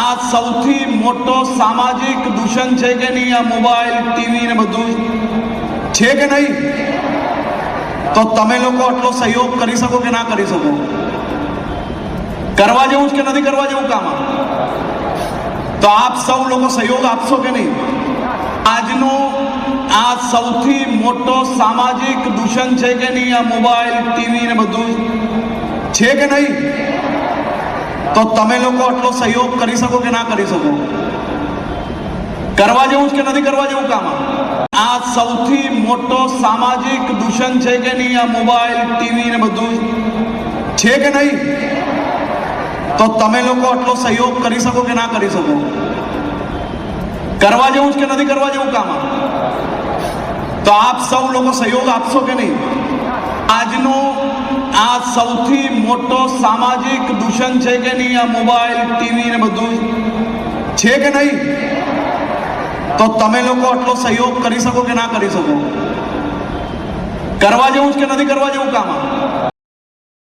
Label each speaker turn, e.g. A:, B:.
A: આ સૌથી મોટો સામાજિક દૂષણ છે કે નહીં? આ મોબાઈલ, ટીવી ને બધું છે કે નહીં? તો તમે લોકો આટલો સહયોગ કરી શકો કે ના કરી શકો? કરવા જેવું કે નથી કરવા જેવું કામ? તો આપ સૌ લોકો સહયોગ આપશો કે નહીં? આજનો આ સૌથી મોટો સામાજિક દૂષણ છે કે નહીં? આ મોબાઈલ, ટીવી ને બધું છે કે નહીં? તો તમે લોકો આટલો સહયોગ કરી શકો કે ના કરી શકો? કરવા જેવું કે નથી કરવા જેવું કામ? આ સૌથી મોટો સામાજિક દૂષણ છે કે નહીં? આ મોબાઈલ, ટીવી ને બધું છે કે નહીં? તો તમે લોકો આટલો સહયોગ કરી શકો કે ના કરી શકો? કરવા જેવું કે નથી કરવા જેવું કામ? તો આપ સૌ લોકો સહયોગ આપશો કે નહીં? આજનો આ સૌથી મોટો સામાજિક દૂષણ છે કે નહીં? આ મોબાઈલ, ટીવી ને બધું છે કે નહીં? તો તમે લોકો આટલો સહયોગ કરી શકો કે ના કરી શકો? કરવા જેવું કે નથી કરવા જેવું કામ?